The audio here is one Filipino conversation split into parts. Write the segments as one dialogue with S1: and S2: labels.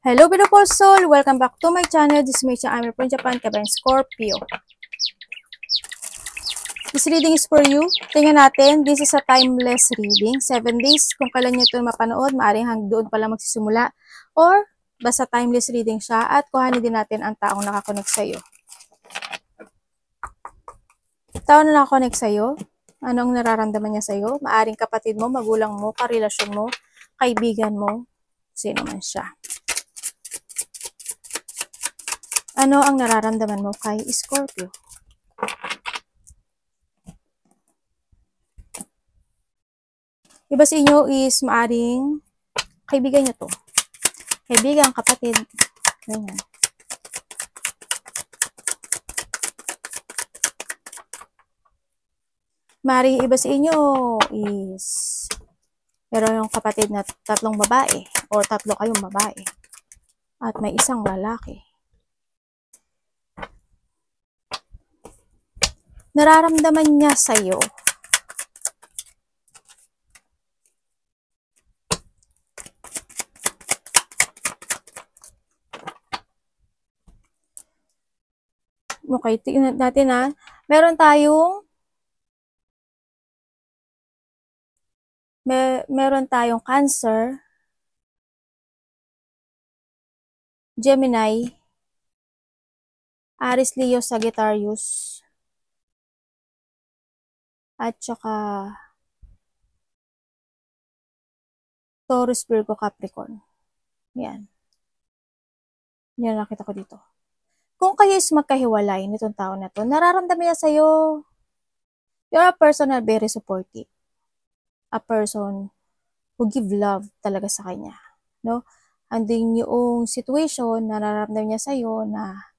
S1: Hello beautiful soul! Welcome back to my channel. This is Meisha Amir from Japan, Kabayan Scorpio. This reading is for you. Tingnan natin, this is a timeless reading. 7 days. Kung kailan nyo ito mapanood, maaaring doon pala magsisimula. Or, basta timeless reading siya. At kuhanin din natin ang taong nakakonect sa'yo. Tao na nakakonect sa'yo, anong nararamdaman niya sa'yo? Maaaring kapatid mo, magulang mo, karelasyon mo, kaibigan mo, sino man siya. Ano ang nararamdaman mo kay Scorpio? Iba sa inyo is maaring kaibigan nyo to. Kaibigan, kapatid, ganyan. Maaring iba sa inyo is meron yung kapatid na 3 babae o 3 kayong babae at may isang lalaki. Nararamdaman niya sa'yo okay, tingnan natin ha. Meron tayong Cancer, Gemini, Aries, Leo, Sagittarius, at saka Taurus, Virgo, Capricorn. Yan. Yan nakita ko dito. Kung kayo is magkahiwalay nitong tao na to, nararamdaman niya sa'yo. You're a person na very supportive. A person who give love talaga sa kanya. No? Andun yung situation na nararamdaman niya sa'yo na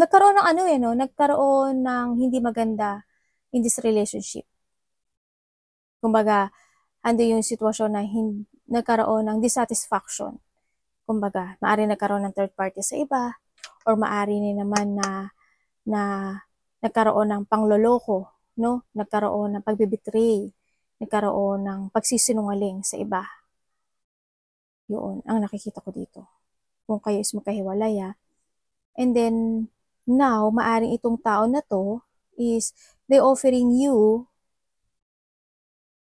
S1: nagkaroon ng nagkaroon ng hindi maganda in this relationship. Kumbaga, andun yung sitwasyon na nagkaroon ng dissatisfaction. Kumbaga, maari nagkaroon ng third party sa iba, or maari naman na nagkaroon ng pangloloko, no? Nagkaroon ng pagbibitray, nagkaroon ng pagsisinungaling sa iba. Yun, ang nakikita ko dito. Kung kayo is magkahiwalay, and then, now, maaring itong tao na to is they offering you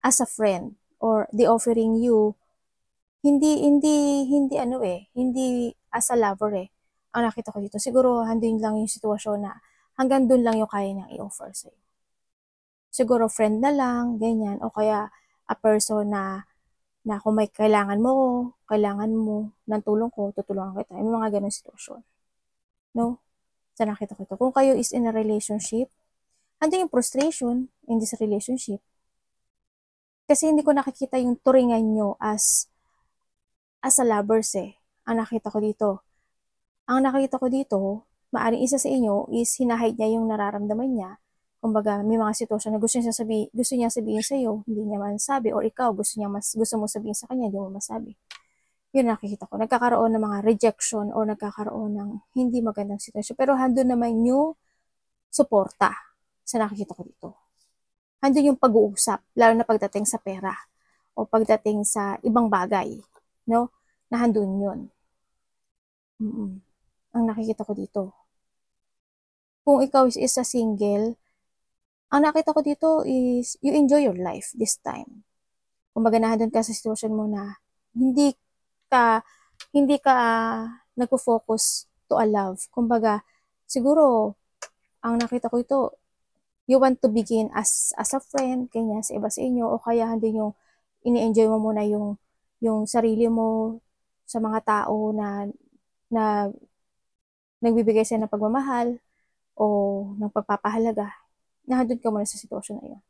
S1: as a friend, or they offering you hindi as a lover Ang nakita ko dito, siguro handin lang yung sitwasyon na hanggang dun lang yung kaya niyang i-offer sa'yo. Siguro friend na lang, ganyan, o kaya a person na kung may kailangan mo ng tulong ko, tutulungan kita. Yung mga ganun sitwasyon. No? Sa nakita ko ito. Kung kayo is in a relationship, andun yung frustration in this relationship. Kasi hindi ko nakikita yung turingan nyo as a lovers Ang nakita ko dito. Ang nakita ko dito, maaring isa sa inyo is hinahide niya yung nararamdaman niya. Kumbaga, may mga sitwasyon na gusto niya sabihin sa iyo, hindi niya masabi, or ikaw gusto mo sabihin sa kanya, hindi mo masabi. Yun nakikita ko. Nagkakaroon ng mga rejection or nagkakaroon ng hindi magandang sitwasyon. Pero handun naman yung suporta sa nakikita ko dito. Handun yung pag-uusap, lalo na pagdating sa pera o pagdating sa ibang bagay, no? Na handun yun. Ang nakikita ko dito. Kung ikaw is a single, ang nakita ko dito is you enjoy your life this time. Kumbaga nandun ka sa sitwasyon mo na hindi ka nagpo-focus to a love. Kumbaga, siguro, ang nakita ko ito, you want to begin as a friend, kanya sa iba sa inyo, o kaya hindi yung ini-enjoy mo muna yung sarili mo sa mga tao na nagbibigay sa'yo ng pagmamahal o ng pagpapahalaga. Nahadun ka muna sa sitwasyon na yun.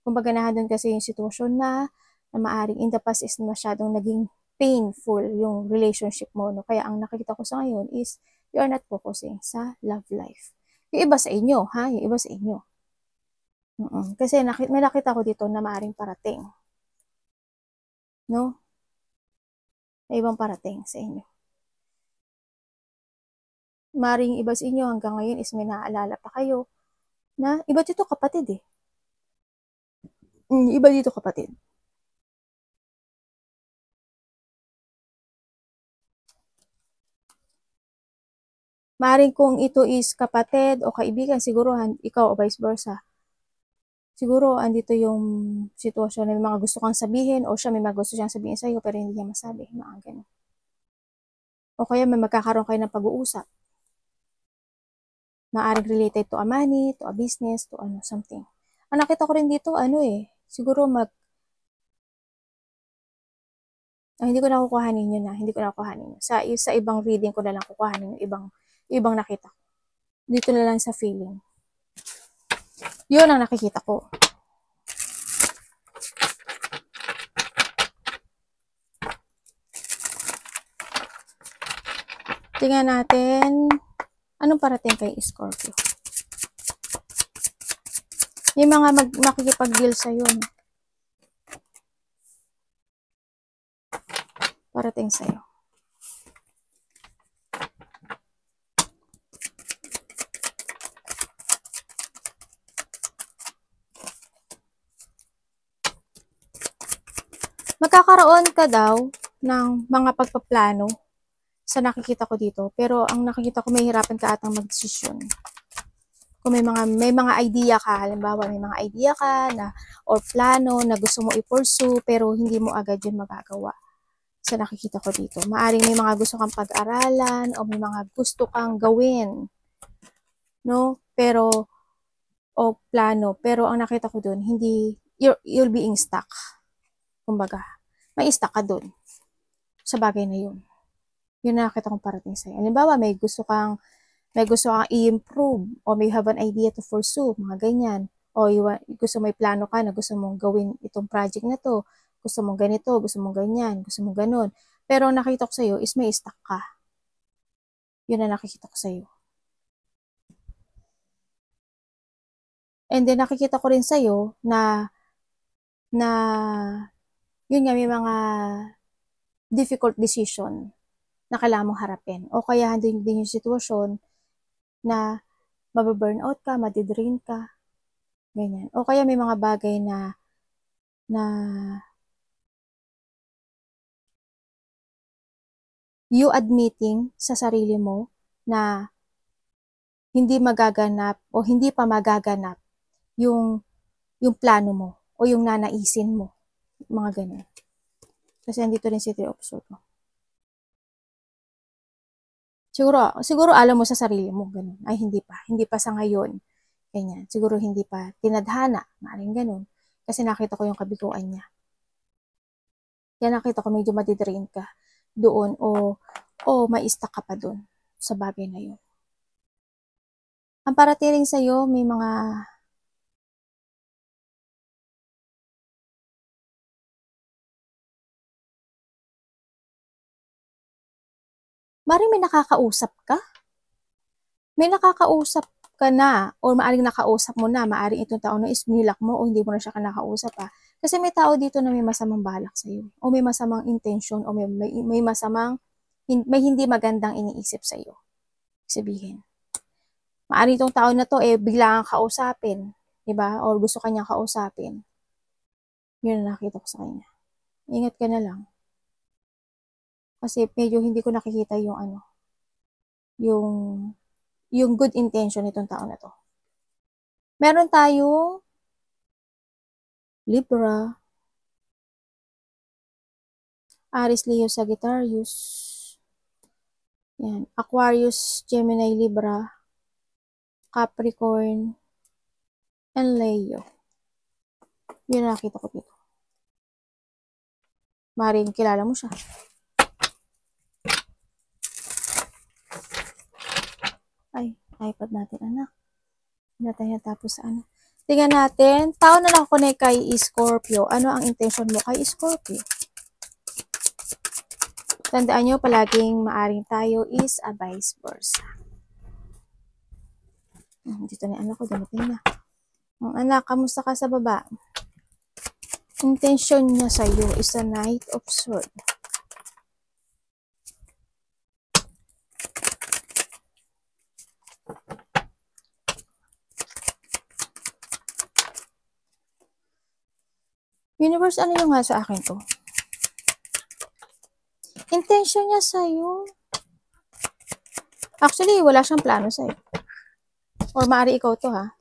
S1: Kumbaga nahadun kasi yung sitwasyon na maaring in the past is masyadong naging painful yung relationship mo. No? Kaya ang nakikita ko sa ngayon is you are not focusing sa love life. Yung iba sa inyo, yung iba sa inyo. Kasi may nakita ko dito na maaring parating. No? May ibang parating sa inyo. Maring iba sa inyo hanggang ngayon is may naaalala pa kayo na iba dito kapatid Iba dito kapatid. Maaaring kung ito is kapatid o kaibigan, siguro ikaw o vice versa. Siguro andito yung sitwasyon na may mga gusto kang sabihin o siya may mga gusto siyang sabihin sa'yo pero hindi niya masabi. Mga ganun. O kaya may magkakaroon kayo ng pag-uusap. Maaaring related to a money, to a business, to ano, something. Ang nakita ko rin dito, siguro hindi ko na kukuhanin yun hindi ko na kukuhanin yun. Sa ibang reading ko na lang kukuhanin yung ibang nakita ko. Dito na lang sa feeling. Yun ang nakikita ko. Tingnan natin, anong parating kay Scorpio? May mga makikipag-deal sa'yo. Parating sa'yo. Magkakaroon ka daw ng mga pagpaplano sa nakikita ko dito. Pero ang nakikita ko, may hirapan ka atang magdesisyon. Kung may mga idea ka, halimbawa may mga idea ka na or plano na gusto mo i-pursue pero hindi mo agad yun magagawa. Sa nakikita ko dito. Maaring may mga gusto kang pag-aralan o may mga gusto kang gawin. No? O plano. Pero ang nakita ko dun, you're being stuck. Kumbaga, may stuck ka dun sa bagay na yun. Yun na nakita kong parating sa'yo. Halimbawa, may gusto kang i-improve o may have an idea to pursue, mga ganyan. O gusto may plano ka na gusto mong gawin itong project na to. Gusto mong ganito, gusto mong ganyan, gusto mong ganun. Pero ang nakita ko sa'yo is may stuck ka. Yun na nakikita ko sa'yo. And then nakikita ko rin sa'yo na yun nga, may mga difficult decision na kailangan mong harapin. O kaya din yung sitwasyon na mababurnout ka, madidrain ka, ganyan. O kaya may mga bagay na you admitting sa sarili mo na hindi magaganap o hindi pa magaganap yung plano mo o yung nanaisin mo. Mga ganun. Kasi andito rin si Three of Swords. Siguro alam mo sa sarili mo, ganun. Ay, hindi pa sa ngayon. Ganyan. Siguro hindi pa tinadhana, maaaring ganun. Kasi nakita ko yung kabiguan niya. Kaya nakita ko medyo madidrain ka doon o ma-stuck ka pa doon sa bagay na yun. Ang parating sa'yo, may mga maaaring may nakakausap ka? May nakakausap ka na or maaaring nakausap mo na, maaaring itong tao na is nilak mo o hindi mo na siya nakausap pa. Kasi may tao dito na may masamang balak sa'yo o may masamang intention o may hindi magandang iniisip sa'yo. Sabihin. Maaaring itong tao na to bigla kang kausapin, diba? Or gusto kanyang kausapin. Yun ang nakita ko sa kanya. Ingat ka na lang. Kasi medyo hindi ko nakikita yung good intention nitong tao na to. Meron tayong Libra, Aries, Leo, Sagittarius, yan, Aquarius, Gemini, Libra, Capricorn, and Leo. Yun ang nakita ko dito. Maring kilala mo siya. Ay, iPad natin, anak. Hindi na tayo natapos sa ano. Tingnan natin, tao na nakakonect kay Scorpio. Ano ang intention mo kay Scorpio? Tandaan nyo, palaging maaring tayo is a vice versa. Dito na anak ko, dumating na. Anak, kamusta ka sa baba? Intention niya sa iyo is a Knight of Swords. Universe, ano yung nga sa akin to? Intention niya sa'yo. Actually, wala siyang plano sa'yo. Or maaari ikaw to, ha?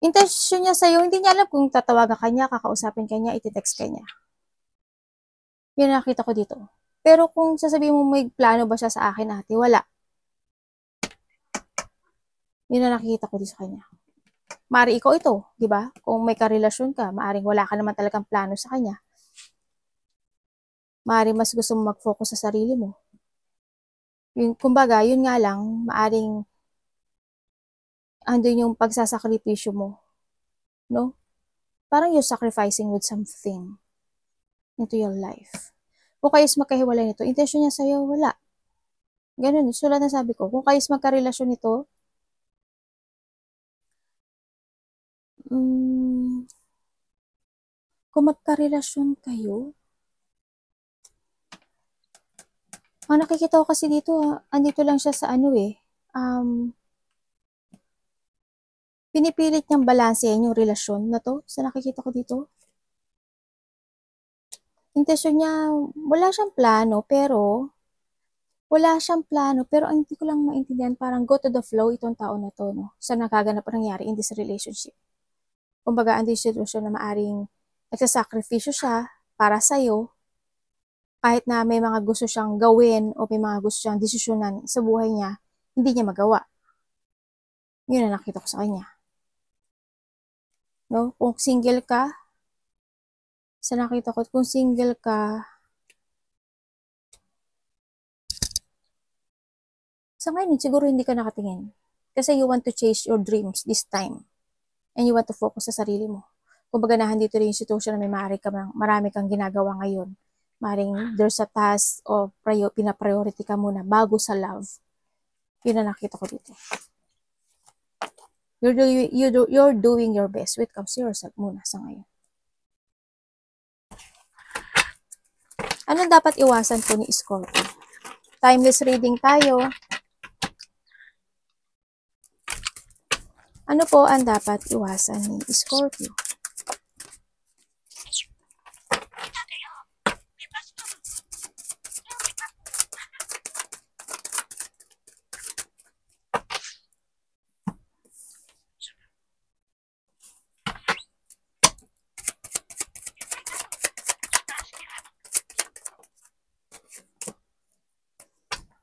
S1: Intensyon niya sa'yo, hindi niya alam kung tatawagan ka niya, kakausapin ka niya, iti-text ka niya. Yun ang nakita ko dito. Pero kung sasabihin mo may plano ba siya sa akin, ate, wala. Yun ang nakikita ko dito sa kanya. Maari ikaw ito, di ba? Kung may karelasyon ka, maaring wala ka naman talagang plano sa kanya. Maari mas gusto mo mag-focus sa sarili mo. Yun, kumbaga, yun nga lang, maaring andun yung pagsasakripisyo mo, no? Parang you're sacrificing with something into your life. Kung kayo is magkahiwalay nito, intensyon niya sa'yo, wala. Ganun, sulat na sabi ko. Kung kayo is magkarelasyon nito, kung magkarelasyon kayo, ang nakikita ko kasi dito, andito lang siya sa ano pinipilit niyang balansehin yung relasyon na to. Sa nakikita ko dito. Intensyon niya, wala siyang plano, pero ang hindi ko lang maintindihan, parang go to the flow itong tao na to, no? Sa nakaganap na nangyari in this relationship. Kumbaga, andi sitwasyon na maaring nagsasakripisyo siya para sa'yo, kahit na may mga gusto siyang gawin o may mga gusto siyang desisyonan sa buhay niya, hindi niya magawa. Yun ang nakita ko sa kanya. No? Kung single ka, sa nakita ko, kung single ka, sa ngayon, siguro hindi ka nakatingin. Kasi you want to chase your dreams this time. And you want to focus sa sarili mo. Kumbaga na dito rin yung sitwasyon na marami kang ginagawa ngayon. Maring there's a task o pinapriority ka muna bago sa love. Yun na nakita ko dito. You're doing your best when it comes to yourself muna sa ngayon. Anong dapat iwasan po ni Scorpio? Timeless reading tayo. Ano po ang dapat iwasan ni Scorpio?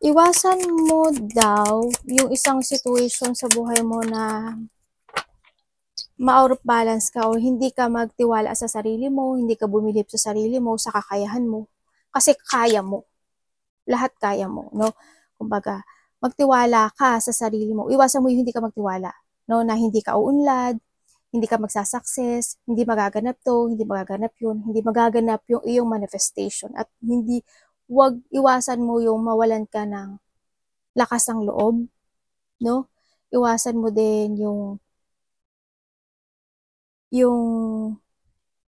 S1: Iwasan mo daw yung isang situation sa buhay mo na ma-out of balance ka o hindi ka magtiwala sa sarili mo, hindi ka bumilib sa sarili mo, sa kakayahan mo. Kasi kaya mo. Lahat kaya mo, no? Kumbaga, magtiwala ka sa sarili mo. Iwasan mo yung hindi ka magtiwala, no? Na hindi ka uunlad, hindi ka magsasucess, hindi magaganap to, hindi magaganap yun, hindi magaganap yung iyong manifestation. At wag iwasan mo yung mawalan ka ng lakas ng loob, no? Iwasan mo din yung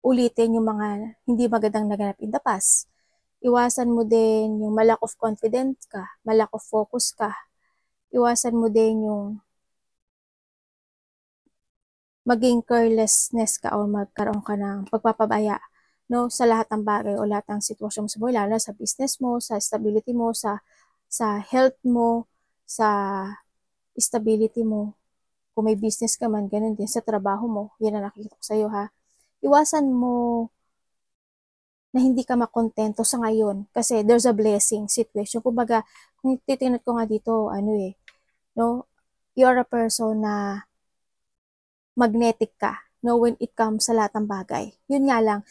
S1: ulitin yung mga hindi magandang naganap in the past. Iwasan mo din yung malack of confidence ka, malack of focus ka. Iwasan mo din yung maging carelessness ka o magkaroon ka ng pagpapabaya, no, sa lahat ng bagay o lahat ng sitwasyon mo sa buhay, lalo sa business mo, sa stability mo, sa health mo, sa stability mo. Kung may business ka man, ganun din sa trabaho mo. Yan ang nakikita ko sa'yo, ha. Iwasan mo na hindi ka makontento sa ngayon kasi there's a blessing situation. Kumbaga, kung titingnan ko nga dito, no, you're a person na magnetic ka, no, when it comes sa lahat ng bagay. Yun nga lang,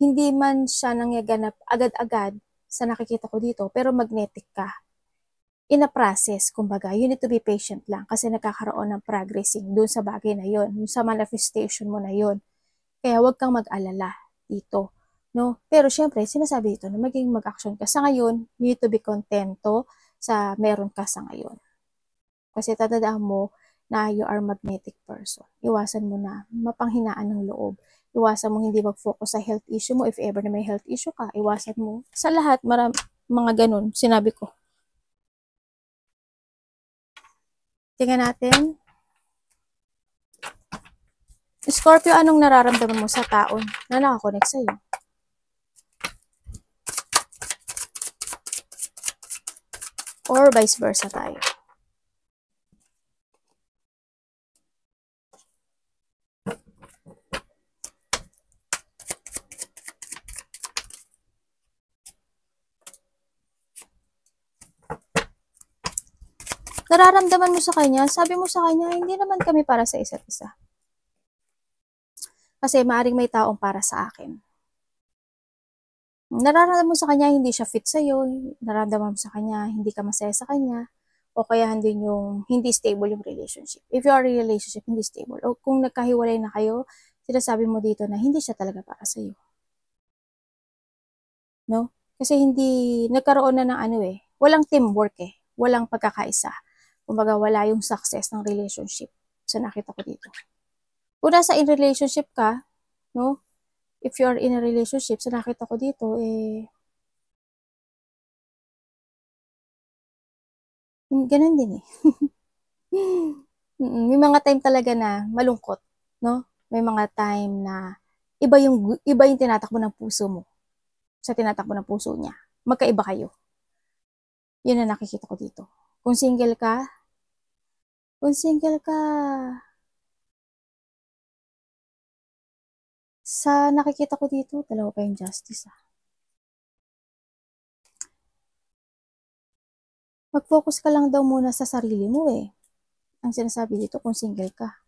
S1: hindi man siya nangyaganap agad-agad sa nakikita ko dito, pero magnetic ka. In a process, kumbaga, you need to be patient lang kasi nagkakaroon ng progressing dun sa bagay na yun, sa manifestation mo na yun. Kaya huwag kang mag-alala dito, no? Pero syempre, sinasabi dito na maging mag-action ka. Sa ngayon, you need to be contento sa meron ka sa ngayon. Kasi tatandaan mo na you are magnetic person. Iwasan mo na mapanghinaan ng loob. Iwasan mo hindi mag-focus sa health issue mo. If ever na may health issue ka, iwasan mo. Sa lahat, mga ganun, sinabi ko. Tingnan natin. Scorpio, anong nararamdaman mo sa taon na nakakonect sa'yo? or vice versa tayo. Nararamdaman mo sa kanya, sabi mo sa kanya, hindi naman kami para sa isa't isa. Kasi maaring may taong para sa akin. Nararamdaman mo sa kanya, hindi siya fit sa'yo, nararamdaman mo sa kanya, hindi ka masaya sa kanya, o kaya hindi stable yung relationship. If you are in a relationship, hindi stable. O kung nagkahiwalay na kayo, sinasabi mo dito na hindi siya talaga para sa'yo. No? Kasi nagkaroon na ng walang teamwork walang pagkakaisa. Kumbaga, wala yung success ng relationship. So, nakita ko dito. Kung nasa in relationship ka, no? If you are in a relationship, so nakita ko dito, ganun din May mga time talaga na malungkot, no? May mga time na iba yung tinatakbo ng puso mo sa tinatakbo ng puso niya. Magkaiba kayo. Yun ang nakikita ko dito. Kung single ka, sa nakikita ko dito, dalawa pa yung justice Mag-focus ka lang daw muna sa sarili mo Ang sinasabi dito kung single ka.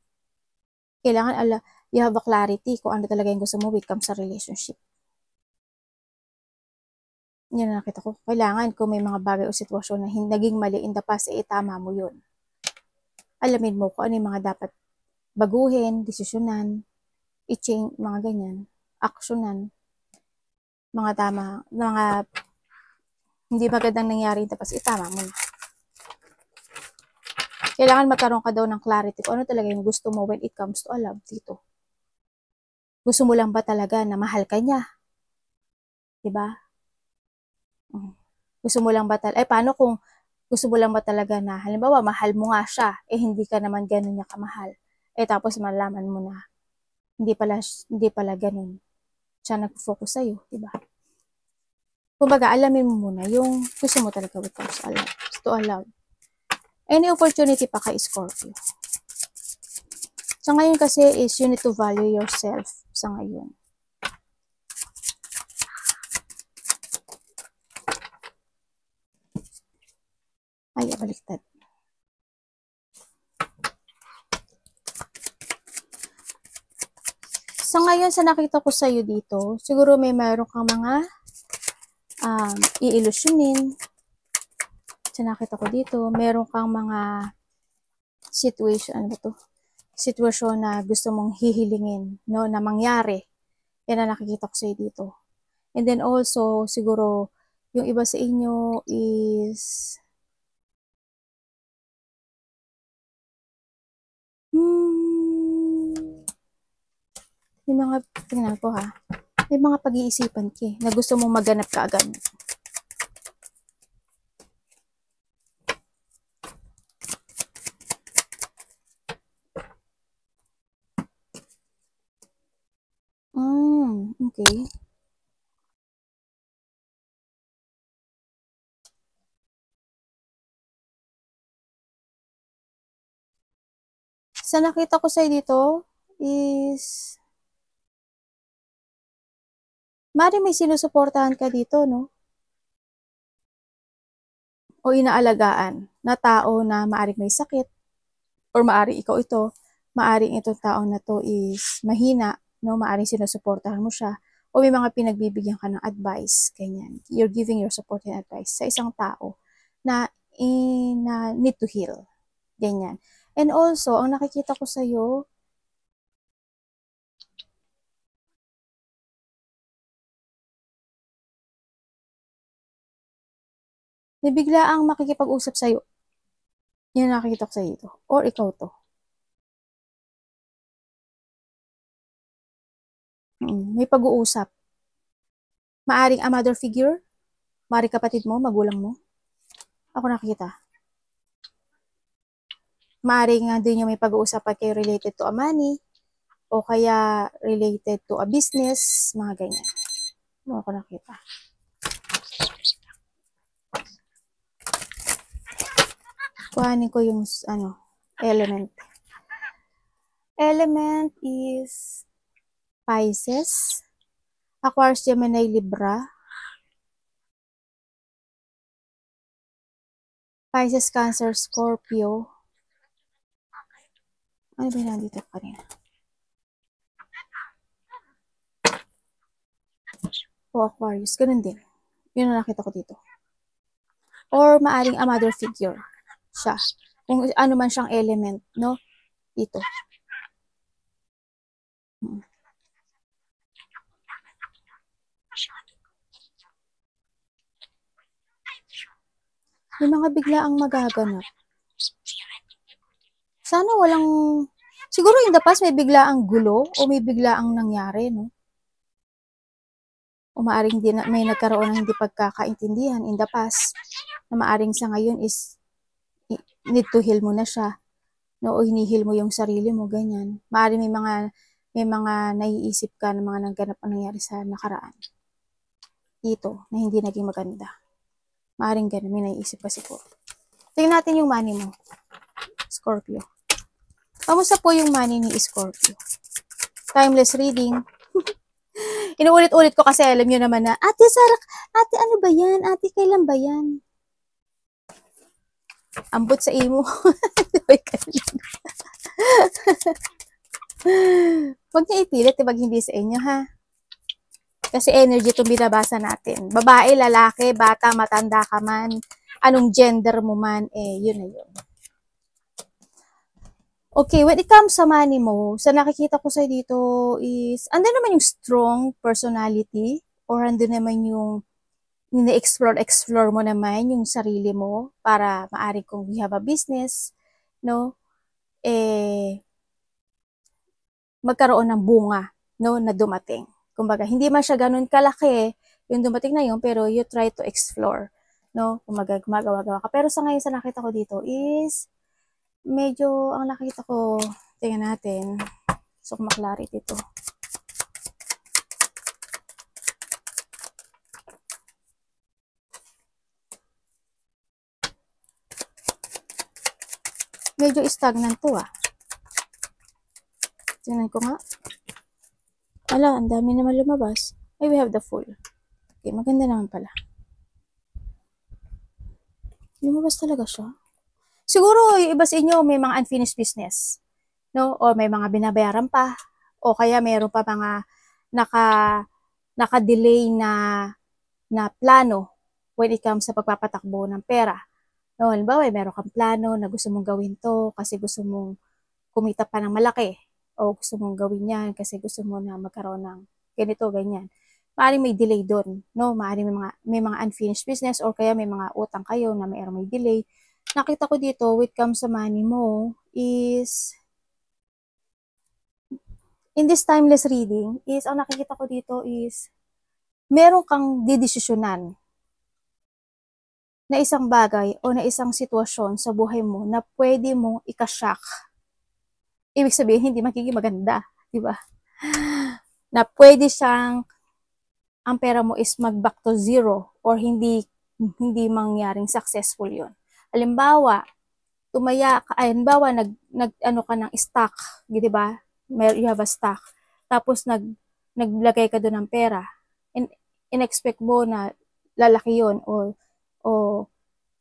S1: Kailangan you have a clarity kung ano talaga yung gusto mo when it comes sa relationship. Yan na nakita ko. Kailangan kung may mga bagay o sitwasyon na naging mali in the past, tama mo yun. Alamin mo kung ano yung mga dapat baguhin, desisyonan, i-change, mga ganyan, aksyonan, mga hindi magandang nangyari in the past, tama mo na. Kailangan magkaroon ka daw ng clarity kung ano talaga yung gusto mo when it comes to a love dito. Gusto mo lang ba talaga na mahal ka niya? Diba? Gusto mo lang ba talaga, paano kung gusto mo lang ba talaga na, halimbawa, mahal mo nga siya, hindi ka naman ganun niya kamahal. Tapos malaman mo na, hindi pala ganun. Siya nag-focus sa'yo, diba? Kumbaga, alamin mo muna yung gusto mo talaga with comes to a love. Any opportunity pa kay Scorpio. Sa ngayon kasi is you need to value yourself sa ngayon. Ay, baliktad. Sa ngayon, sa nakita ko sa'yo dito, siguro mayroon kang mga i-ilusyonin. Sa nakita ko dito, meron kang mga sitwasyon na gusto mong hihilingin, no, na mangyari. Yan ang nakikita ko sa'yo dito. And then also, siguro, yung iba sa inyo is may mga, tingnan ko may mga pag-iisipan na gusto mong maganap ka agad. Okay. Sa nakita ko sa'yo dito is maaari may sinusuportahan ka dito, no? O inaalagaan na tao na maaari may sakit or maaari ikaw ito, maaring itong tao na to is mahina, no? Maaring sinusuportahan mo siya o may mga pinagbibigyan ka ng advice, ganyan. You're giving your support and advice sa isang tao na need to heal, ganyan. And also, ang nakikita ko sa'yo, na bigla ang makikipag-usap sa'yo. Yan nakikita ko sa'yo ito. Or ikaw to. May pag-uusap. Maaring a mother figure, maaring kapatid mo, magulang mo. Ako nakikita. Maaring din yung may pag-uusapan kayo related to a money, o kaya related to a business, mga ganyan. Ako nakita. Kuhanin ko yung, element. Element is Pisces, Aquarius, Gemini, Libra, Pisces, Cancer, Scorpio. Ano ba nandito kanina? O Aquarius, ganun din. Yun ang nakita ko dito. Or maaring a mother figure siya. Kung ano man siyang element, no? Dito. May mga biglaang magaganap. Sana walang, siguro in the past may biglaang gulo o may biglaang nangyari, no? O maaring din may nagkaroon ng hindi pagkakaintindihan in the past na maaring sa ngayon is need to heal mo na siya, no? O hinihil mo yung sarili mo, ganyan. Maaring may mga naiisip ka na mga nagganap ang nangyari sa nakaraan. Dito, na hindi naging maganda. Maaring ganun, may naiisip ka siguro. Tingnan natin yung money mo, Scorpio. Kamusta po yung money ni Scorpio? Timeless reading. Inuulit-ulit ko kasi alam nyo naman na, Ate Sarah, ate ano ba yan? Ate kailan ba yan? Ambot sa imo. Huwag niya ipilit, pag hindi sa inyo, ha? Kasi energy itong binabasa natin. Babae, lalaki, bata, matanda ka man, anong gender mo man, yun na yun. Okay, when it comes sa money mo, sa nakikita ko sa dito is, andun naman yung strong personality, or andun naman yung explore mo naman yung sarili mo, para maari kung we have a business, no, magkaroon ng bunga, no, na dumating. Kumbaga, hindi man siya ganun kalaki, yung dumating na yun, pero you try to explore, no, kumbaga, gumagawa ka. Pero sa ngayon, sa nakita ko dito is, medyo, ang nakita ko, tingnan natin, so ma-clarity ito. Medyo stagnant to, Tingnan ko nga. Ala, ang dami naman lumabas. Ay, we have the full. Okay, maganda naman pala. Lumabas talaga siya. Siguro, yung iba sa inyo, may mga unfinished business. No? O may mga binabayaran pa. O kaya mayroon pa mga naka-delay na plano when it comes sa pagpapatakbo ng pera. No, halimbawa, meron kang plano na gusto mong gawin to kasi gusto mong kumita pa ng malaki. O gusto mong gawin yan kasi gusto mo na magkaroon ng ganito, ganyan. Maaaring may delay doon, no? Maaaring may mga unfinished business or kaya may mga utang kayo na mayroong may delay. Nakita ko dito, when it comes sa money mo, is, in this timeless reading, is, ang nakikita ko dito is, meron kang didesisyonan na isang bagay o na isang sitwasyon sa buhay mo na pwede mong ikashock. Ibig sabihin, hindi magiging maganda, di ba? Na pwede siyang, ang pera mo is mag-back to zero or hindi mangyaring successful yon. Halimbawa, halimbawa, nag-ano ka ng stock, di ba? You have a stock. Tapos, naglagay ka doon ng pera. In-expect mo na lalaki yon o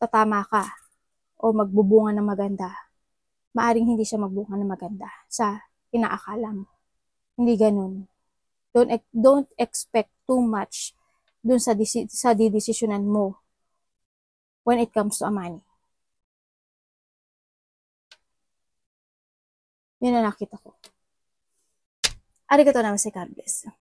S1: tatama ka o magbubunga ng maganda. Maaring hindi siya magbunga ng maganda sa inaakala mo. Hindi ganun. Don't expect too much dun sa didesisyonan mo when it comes to money. Yun ang nakita ko. Arigatou naman si God bless.